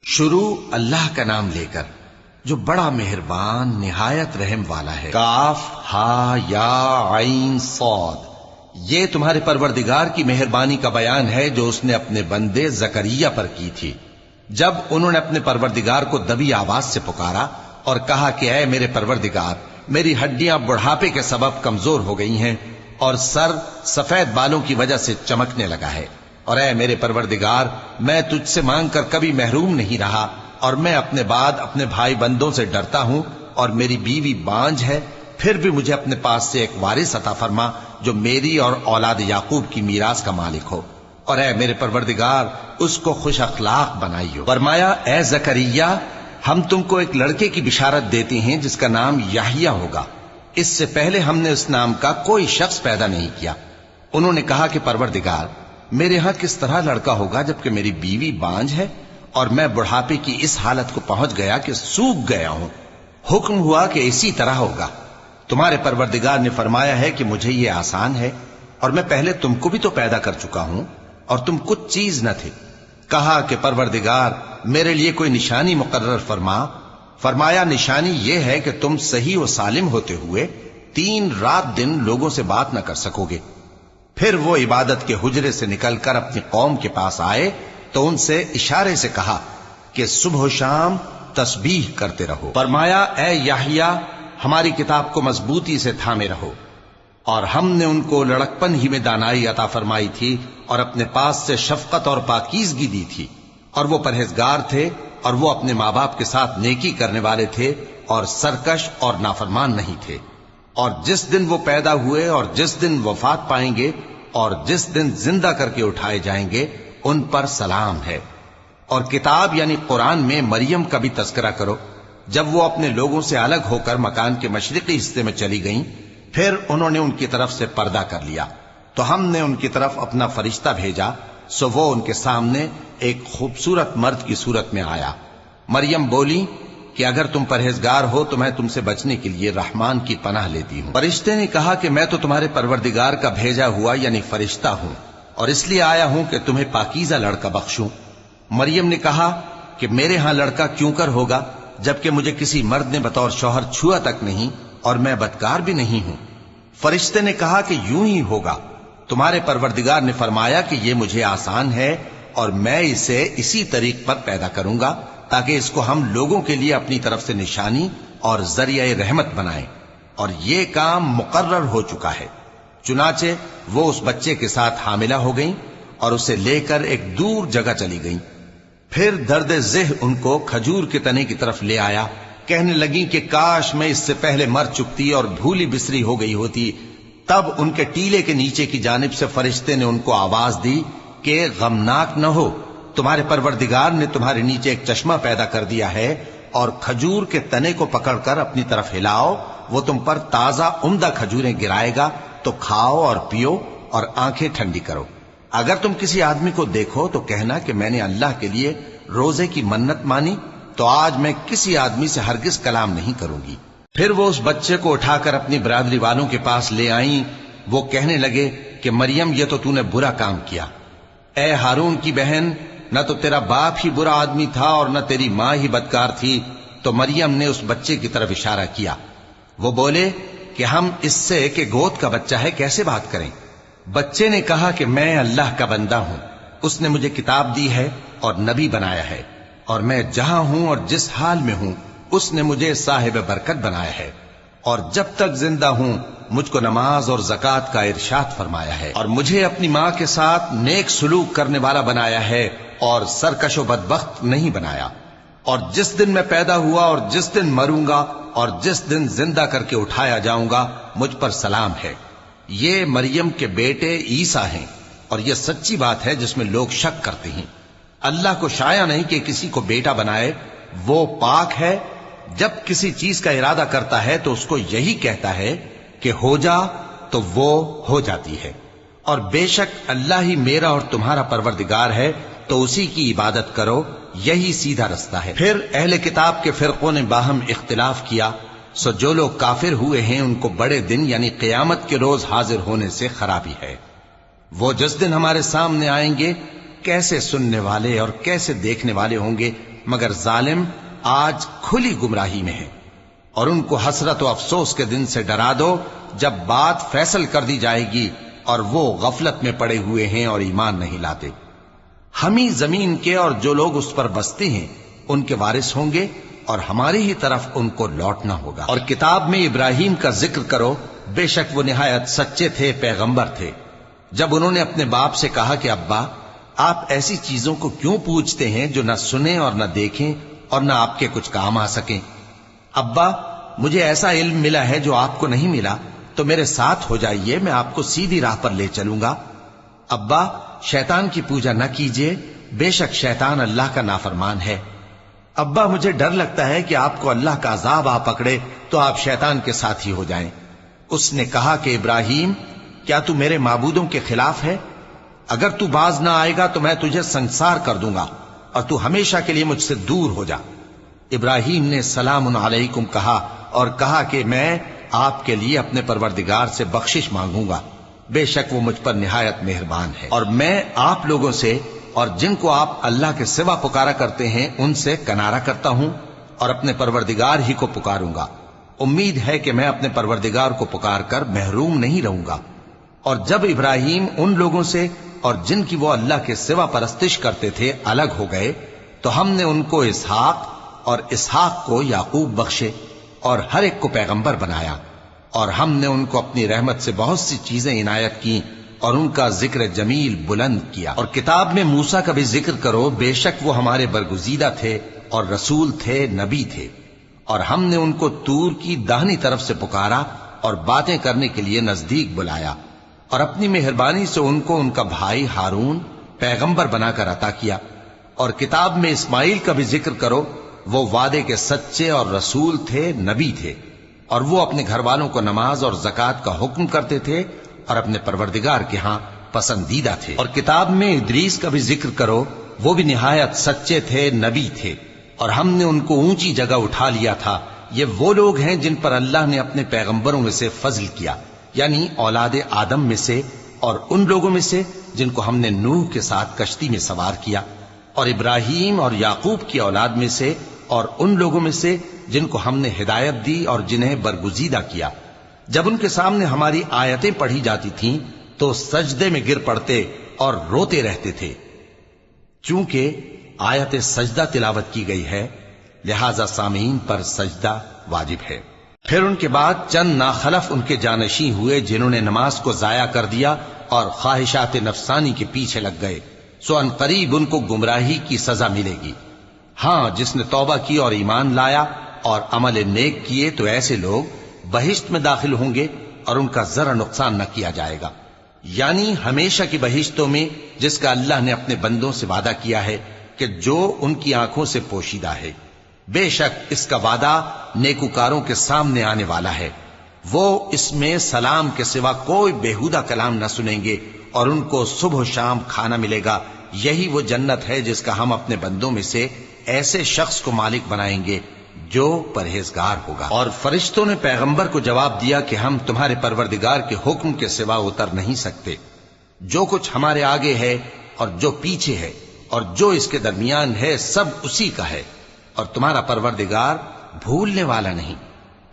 شروع اللہ کا نام لے کر جو بڑا مہربان نہایت رحم والا ہے۔ کاف ہا یا عین صاد، یہ تمہارے پروردگار کی مہربانی کا بیان ہے جو اس نے اپنے بندے زکریا پر کی تھی جب انہوں نے اپنے پروردگار کو دبی آواز سے پکارا اور کہا کہ اے میرے پروردگار، میری ہڈیاں بڑھاپے کے سبب کمزور ہو گئی ہیں اور سر سفید بالوں کی وجہ سے چمکنے لگا ہے، اور اے میرے پروردگار، میں تجھ سے مانگ کر کبھی محروم نہیں رہا، اور میں اپنے بعد اپنے بھائی بندوں سے ڈرتا ہوں، اور میری بیوی بانجھ ہے، پھر بھی مجھے اپنے پاس سے ایک وارث عطا فرما جو میری اور اولاد یعقوب کی میراث کا مالک ہو، اور اے میرے پروردگار اس کو خوش اخلاق بنائیو۔ فرمایا اے زکریا، ہم تم کو ایک لڑکے کی بشارت دیتے ہیں جس کا نام یحییٰ ہوگا، اس سے پہلے ہم نے اس نام کا کوئی شخص پیدا نہیں کیا۔ انہوں نے کہا کہ پروردگار، میرے ہاں کس طرح لڑکا ہوگا جبکہ میری بیوی بانجھ ہے اور میں بڑھاپے کی اس حالت کو پہنچ گیا کہ سوکھ گیا ہوں؟ حکم ہوا کہ اسی طرح ہوگا۔ تمہارے پروردگار نے فرمایا ہے کہ مجھے یہ آسان ہے، اور میں پہلے تم کو بھی تو پیدا کر چکا ہوں اور تم کچھ چیز نہ تھے۔ کہا کہ پروردگار، میرے لیے کوئی نشانی مقرر فرما۔ فرمایا نشانی یہ ہے کہ تم صحیح و سالم ہوتے ہوئے 3 رات دن لوگوں سے بات نہ کر سکو گے۔ پھر وہ عبادت کے حجرے سے نکل کر اپنی قوم کے پاس آئے تو ان سے اشارے سے کہا کہ صبح و شام تسبیح کرتے رہو۔ فرمایا اے یحییٰ، ہماری کتاب کو مضبوطی سے تھامے رہو، اور ہم نے ان کو لڑکپن ہی میں دانائی عطا فرمائی تھی اور اپنے پاس سے شفقت اور پاکیزگی دی تھی، اور وہ پرہیزگار تھے اور وہ اپنے ماں باپ کے ساتھ نیکی کرنے والے تھے اور سرکش اور نافرمان نہیں تھے۔ اور جس دن وہ پیدا ہوئے اور جس دن وفات پائیں گے اور جس دن زندہ کر کے اٹھائے جائیں گے ان پر سلام ہے۔ اور کتاب یعنی قرآن میں مریم کا بھی تذکرہ کرو، جب وہ اپنے لوگوں سے الگ ہو کر مکان کے مشرقی حصے میں چلی گئیں، پھر انہوں نے ان کی طرف سے پردہ کر لیا تو ہم نے ان کی طرف اپنا فرشتہ بھیجا، سو وہ ان کے سامنے ایک خوبصورت مرد کی صورت میں آیا۔ مریم بولی کہ اگر تم پرہیزگار ہو تو میں تم سے بچنے کے لیے رحمان کی پناہ لیتی ہوں۔ فرشتے نے کہا کہ میں تو تمہارے پروردگار کا بھیجا ہوا یعنی فرشتہ ہوں، اور اس لیے آیا ہوں کہ تمہیں پاکیزہ لڑکا بخشوں۔ مریم نے کہا کہ میرے ہاں لڑکا کیوں کر ہوگا جبکہ مجھے کسی مرد نے بطور شوہر چھوا تک نہیں اور میں بدکار بھی نہیں ہوں۔ فرشتے نے کہا کہ یوں ہی ہوگا۔ تمہارے پروردگار نے فرمایا کہ یہ مجھے آسان ہے اور میں اسے اسی طریق پر پیدا کروں گا تاکہ اس کو ہم لوگوں کے لیے اپنی طرف سے نشانی اور ذریعہ رحمت بنائیں، اور یہ کام مقرر ہو چکا ہے۔ چنانچہ وہ اس بچے کے ساتھ حاملہ ہو گئیں اور اسے لے کر ایک دور جگہ چلی گئیں۔ پھر درد ذہ ان کو کھجور کے تنے کی طرف لے آیا، کہنے لگیں کہ کاش میں اس سے پہلے مر چکتی اور بھولی بسری ہو گئی ہوتی۔ تب ان کے ٹیلے کے نیچے کی جانب سے فرشتے نے ان کو آواز دی کہ غمناک نہ ہو، تمہارے پروردگار نے تمہارے نیچے ایک چشمہ پیدا کر دیا ہے، اور کھجور کے تنے کو پکڑ کر اپنی طرف ہلاؤ، وہ تم پر تازہ عمدہ کھجوریں گرائے گا، تو کھاؤ اور پیو اور آنکھیں ٹھنڈی کرو۔ اگر تم کسی آدمی کو دیکھو تو کہنا کہ میں نے اللہ کے لیے روزے کی منت مانی، تو آج میں کسی آدمی سے ہرگز کلام نہیں کروں گی۔ پھر وہ اس بچے کو اٹھا کر اپنی برادری والوں کے پاس لے آئیں۔ وہ کہنے لگے کہ مریم، یہ تو نے برا کام کیا۔ اے ہارون کی بہن، نہ تو تیرا باپ ہی برا آدمی تھا اور نہ تیری ماں ہی بدکار تھی۔ تو مریم نے اس بچے کی طرف اشارہ کیا۔ وہ بولے کہ ہم اس سے کہ گود کا بچہ ہے کیسے بات کریں؟ بچے نے کہا کہ میں اللہ کا بندہ ہوں، اس نے مجھے کتاب دی ہے اور نبی بنایا ہے، اور میں جہاں ہوں اور جس حال میں ہوں اس نے مجھے صاحب برکت بنایا ہے، اور جب تک زندہ ہوں مجھ کو نماز اور زکوٰۃ کا ارشاد فرمایا ہے، اور مجھے اپنی ماں کے ساتھ نیک سلوک کرنے والا بنایا ہے اور سرکش و بدبخت نہیں بنایا، اور جس دن میں پیدا ہوا اور جس دن مروں گا اور جس دن زندہ کر کے اٹھایا جاؤں گا مجھ پر سلام ہے۔ یہ مریم کے بیٹے عیسیٰ ہیں، اور یہ سچی بات ہے جس میں لوگ شک کرتے ہیں۔ اللہ کو شایع نہیں کہ کسی کو بیٹا بنائے، وہ پاک ہے۔ جب کسی چیز کا ارادہ کرتا ہے تو اس کو یہی کہتا ہے کہ ہو جا، تو وہ ہو جاتی ہے۔ اور بے شک اللہ ہی میرا اور تمہارا پروردگار ہے، تو اسی کی عبادت کرو، یہی سیدھا رستہ ہے۔ پھر اہل کتاب کے فرقوں نے باہم اختلاف کیا، سو جو لوگ کافر ہوئے ہیں ان کو بڑے دن یعنی قیامت کے روز حاضر ہونے سے خرابی ہے۔ وہ جس دن ہمارے سامنے آئیں گے کیسے سننے والے اور کیسے دیکھنے والے ہوں گے، مگر ظالم آج کھلی گمراہی میں ہے، اور ان کو حسرت و افسوس کے دن سے ڈرا دو جب بات فیصل کر دی جائے گی اور وہ غفلت میں پڑے ہوئے ہیں اور ایمان نہیں لاتے۔ ہم ہی زمین کے اور جو لوگ اس پر بستے ہیں ان کے وارث ہوں گے، اور ہماری ہی طرف ان کو لوٹنا ہوگا۔ اور کتاب میں ابراہیم کا ذکر کرو، بے شک وہ نہایت سچے تھے، پیغمبر تھے۔ جب انہوں نے اپنے باپ سے کہا کہ ابا، آپ ایسی چیزوں کو کیوں پوچھتے ہیں جو نہ سنیں اور نہ دیکھیں اور نہ آپ کے کچھ کام آ سکیں؟ ابا، مجھے ایسا علم ملا ہے جو آپ کو نہیں ملا، تو میرے ساتھ ہو جائیے، میں آپ کو سیدھی راہ پر لے چلوں گا۔ ابا، شیطان کی پوجا نہ کیجیے، بے شک شیطان اللہ کا نافرمان ہے۔ ابا، مجھے ڈر لگتا ہے کہ آپ کو اللہ کا عذاب آ پکڑے تو آپ شیطان کے ساتھی ہو جائیں۔ اس نے کہا کہ ابراہیم، کیا تو میرے معبودوں کے خلاف ہے؟ اگر تو باز نہ آئے گا تو میں تجھے سنسار کر دوں گا اور تو ہمیشہ کے لیے مجھ سے دور ہو جا۔ ابراہیم نے سلام علیکم کہا اور کہا کہ میں آپ کے لیے اپنے پروردگار سے بخشش مانگوں گا، بے شک وہ مجھ پر نہایت مہربان ہے، اور میں آپ لوگوں سے اور جن کو آپ اللہ کے سوا پکارا کرتے ہیں ان سے کنارہ کرتا ہوں اور اپنے پروردگار ہی کو پکاروں گا۔ امید ہے کہ میں اپنے پروردگار کو پکار کر محروم نہیں رہوں گا۔ اور جب ابراہیم ان لوگوں سے اور جن کی وہ اللہ کے سوا پرستش کرتے تھے الگ ہو گئے تو ہم نے ان کو اسحاق اور اسحاق کو یعقوب بخشے اور ہر ایک کو پیغمبر بنایا، اور ہم نے ان کو اپنی رحمت سے بہت سی چیزیں عنایت کی اور ان کا ذکر جمیل بلند کیا۔ اور کتاب میں موسیٰ کا بھی ذکر کرو، بے شک وہ ہمارے برگزیدہ تھے اور رسول تھے، نبی تھے، اور ہم نے ان کو طور کی داہنی طرف سے پکارا اور باتیں کرنے کے لیے نزدیک بلایا، اور اپنی مہربانی سے ان کو ان کا بھائی ہارون پیغمبر بنا کر عطا کیا۔ اور کتاب میں اسماعیل کا بھی ذکر کرو، وہ وعدے کے سچے اور رسول تھے، نبی تھے، اور وہ اپنے گھر والوں کو نماز اور زکوٰۃ کا حکم کرتے تھے اور اپنے پروردگار کے ہاں پسندیدہ تھے۔ اور کتاب میں ادریس کا بھی ذکر کرو، وہ بھی نہایت سچے تھے، نبی تھے، اور ہم نے ان کو اونچی جگہ اٹھا لیا تھا۔ یہ وہ لوگ ہیں جن پر اللہ نے اپنے پیغمبروں میں سے فضل کیا، یعنی اولاد آدم میں سے، اور ان لوگوں میں سے جن کو ہم نے نوح کے ساتھ کشتی میں سوار کیا، اور ابراہیم اور یعقوب کی اولاد میں سے، اور ان لوگوں میں سے جن کو ہم نے ہدایت دی اور جنہیں برگزیدہ کیا۔ جب ان کے سامنے ہماری آیتیں پڑھی جاتی تھیں تو سجدے میں گر پڑتے اور روتے رہتے تھے۔ چونکہ آیت سجدہ تلاوت کی گئی ہے لہذا سامعین پر سجدہ واجب ہے۔ پھر ان کے بعد چند ناخلف ان کے جانشین ہوئے جنہوں نے نماز کو ضائع کر دیا اور خواہشات نفسانی کے پیچھے لگ گئے، سو ان قریب ان کو گمراہی کی سزا ملے گی۔ ہاں، جس نے توبہ کی اور ایمان لایا اور عمل نیک کیے تو ایسے لوگ بہشت میں داخل ہوں گے اور ان کا ذرا نقصان نہ کیا جائے گا، یعنی ہمیشہ کی بہشتوں میں جس کا اللہ نے اپنے بندوں سے وعدہ کیا ہے کہ جو ان کی آنکھوں سے پوشیدہ ہے۔ بے شک اس کا وعدہ نیکوکاروں کے سامنے آنے والا ہے، وہ اس میں سلام کے سوا کوئی بیہودہ کلام نہ سنیں گے اور ان کو صبح و شام کھانا ملے گا۔ یہی وہ جنت ہے جس کا ہم اپنے بندوں میں سے ایسے شخص کو مالک بنائیں گے جو پرہیزگار ہوگا۔ اور فرشتوں نے پیغمبر کو جواب دیا کہ ہم تمہارے پروردگار کے حکم کے سوا اتر نہیں سکتے، جو کچھ ہمارے آگے ہے اور جو پیچھے ہے اور جو اس کے درمیان ہے سب اسی کا ہے، اور تمہارا پروردگار بھولنے والا نہیں،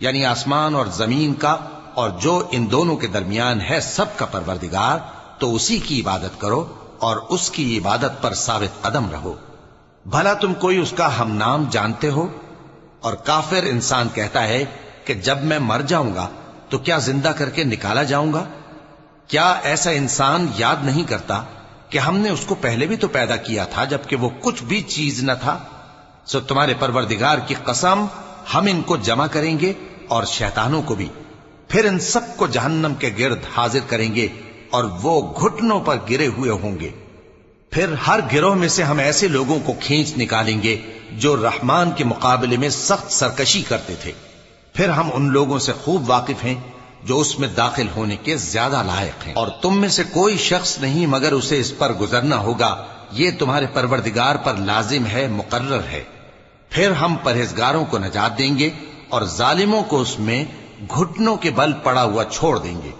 یعنی آسمان اور زمین کا اور جو ان دونوں کے درمیان ہے سب کا پروردگار، تو اسی کی عبادت کرو اور اس کی عبادت پر ثابت قدم رہو۔ بھلا تم کوئی اس کا ہم نام جانتے ہو؟ اور کافر انسان کہتا ہے کہ جب میں مر جاؤں گا تو کیا زندہ کر کے نکالا جاؤں گا؟ کیا ایسا انسان یاد نہیں کرتا کہ ہم نے اس کو پہلے بھی تو پیدا کیا تھا جبکہ وہ کچھ بھی چیز نہ تھا؟ سو تمہارے پروردگار کی قسم، ہم ان کو جمع کریں گے اور شیطانوں کو بھی، پھر ان سب کو جہنم کے گرد حاضر کریں گے اور وہ گھٹنوں پر گرے ہوئے ہوں گے۔ پھر ہر گروہ میں سے ہم ایسے لوگوں کو کھینچ نکالیں گے جو رحمان کے مقابلے میں سخت سرکشی کرتے تھے، پھر ہم ان لوگوں سے خوب واقف ہیں جو اس میں داخل ہونے کے زیادہ لائق ہیں، اور تم میں سے کوئی شخص نہیں مگر اسے اس پر گزرنا ہوگا، یہ تمہارے پروردگار پر لازم ہے، مقرر ہے۔ پھر ہم پرہیزگاروں کو نجات دیں گے اور ظالموں کو اس میں گھٹنوں کے بل پڑا ہوا چھوڑ دیں گے۔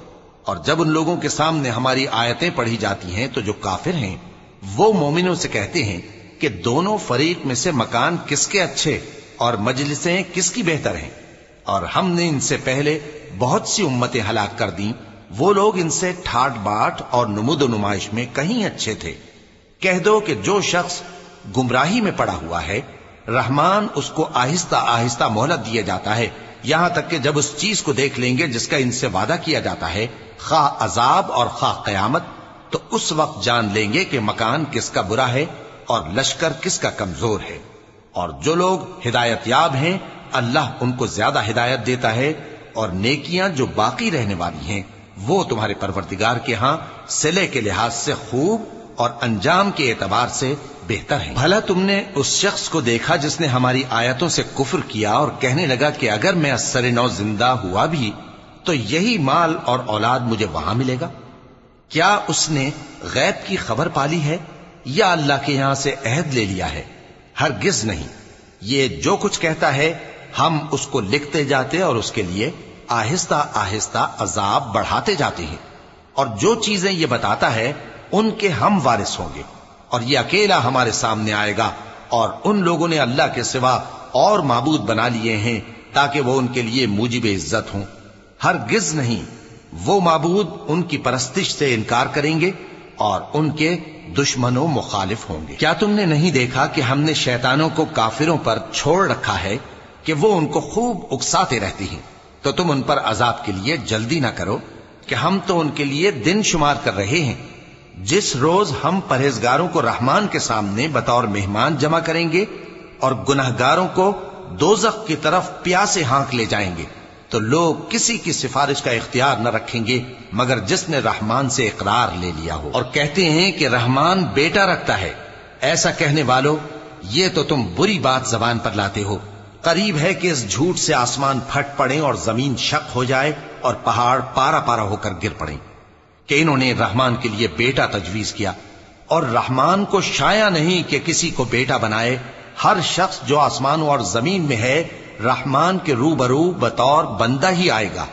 اور جب ان لوگوں کے سامنے ہماری آیتیں پڑھی جاتی ہیں تو جو کافر ہیں وہ مومنوں سے کہتے ہیں کہ دونوں فریق میں سے مکان کس کے اچھے اور مجلسیں کس کی بہتر ہیں، اور ہم نے ان سے پہلے بہت سی امتیں ہلاک کر دیں، وہ لوگ ان سے ٹھاٹ باٹ اور نمود و نمائش میں کہیں اچھے تھے۔ کہہ دو کہ جو شخص گمراہی میں پڑا ہوا ہے، رحمان اس کو آہستہ آہستہ مہلت دیا جاتا ہے، یہاں تک کہ جب اس چیز کو دیکھ لیں گے جس کا ان سے وعدہ کیا جاتا ہے، خواہ عذاب اور خواہ قیامت، تو اس وقت جان لیں گے کہ مکان کس کا برا ہے اور لشکر کس کا کمزور ہے۔ اور جو لوگ ہدایت یاب ہیں اللہ ان کو زیادہ ہدایت دیتا ہے، اور نیکیاں جو باقی رہنے والی ہیں وہ تمہارے پروردگار کے ہاں صلے کے لحاظ سے خوب اور انجام کے اعتبار سے بہتر ہیں۔ بھلا تم نے اس شخص کو دیکھا جس نے ہماری آیتوں سے کفر کیا اور کہنے لگا کہ اگر میں اثر نو زندہ ہوا بھی تو یہی مال اور اولاد مجھے وہاں ملے گا؟ کیا اس نے غیب کی خبر پالی ہے یا اللہ کے یہاں سے عہد لے لیا ہے؟ ہرگز نہیں، یہ جو کچھ کہتا ہے ہم اس کو لکھتے جاتے اور اس کے لیے آہستہ آہستہ عذاب بڑھاتے جاتے ہیں، اور جو چیزیں یہ بتاتا ہے ان کے ہم وارث ہوں گے، اور یہ اکیلا ہمارے سامنے آئے گا، اور ان لوگوں نے اللہ کے سوا اور معبود بنا لیے ہیں تاکہ وہ ان کے لیے موجب عزت ہوں۔ ہرگز نہیں، وہ معبود ان کی پرستش سے انکار کریں گے اور ان کے دشمنوں مخالف ہوں گے۔ کیا تم نے نہیں دیکھا کہ ہم نے شیطانوں کو کافروں پر چھوڑ رکھا ہے کہ وہ ان کو خوب اکساتے رہتی ہیں؟ تو تم ان پر عذاب کے لیے جلدی نہ کرو کہ ہم تو ان کے لیے دن شمار کر رہے ہیں۔ جس روز ہم پرہیزگاروں کو رحمان کے سامنے بطور مہمان جمع کریں گے اور گناہگاروں کو دوزخ کی طرف پیاسے ہانک لے جائیں گے، تو لوگ کسی کی سفارش کا اختیار نہ رکھیں گے مگر جس نے رحمان سے اقرار لے لیا ہو، اور کہتے ہیں کہ رحمان بیٹا رکھتا ہے۔ ایسا کہنے والو، یہ تو تم بری بات زبان پر لاتے ہو۔ قریب ہے کہ اس جھوٹ سے آسمان پھٹ پڑے اور زمین شق ہو جائے اور پہاڑ پارا پارا ہو کر گر پڑیں کہ انہوں نے رحمان کے لیے بیٹا تجویز کیا، اور رحمان کو شایع نہیں کہ کسی کو بیٹا بنائے۔ ہر شخص جو آسمانوں اور زمین میں ہے رحمان کے روبرو بطور بندہ ہی آئے گا۔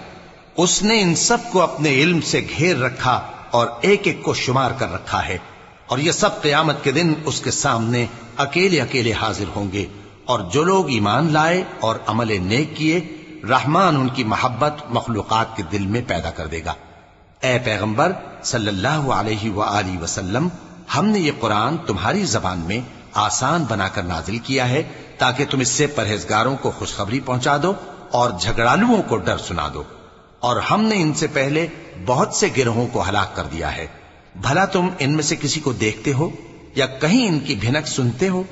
اس نے ان سب کو اپنے علم سے گھیر رکھا اور ایک ایک کو شمار کر رکھا ہے، اور یہ سب قیامت کے دن اس کے سامنے اکیلے اکیلے حاضر ہوں گے۔ اور جو لوگ ایمان لائے اور عمل نیک کیے، رحمان ان کی محبت مخلوقات کے دل میں پیدا کر دے گا۔ اے پیغمبر صلی اللہ علیہ وآلہ وسلم، ہم نے یہ قرآن تمہاری زبان میں آسان بنا کر نازل کیا ہے تاکہ تم اس سے پرہیزگاروں کو خوشخبری پہنچا دو اور جھگڑالوؤں کو ڈر سنا دو، اور ہم نے ان سے پہلے بہت سے گروہوں کو ہلاک کر دیا ہے۔ بھلا تم ان میں سے کسی کو دیکھتے ہو یا کہیں ان کی بھنک سنتے ہو؟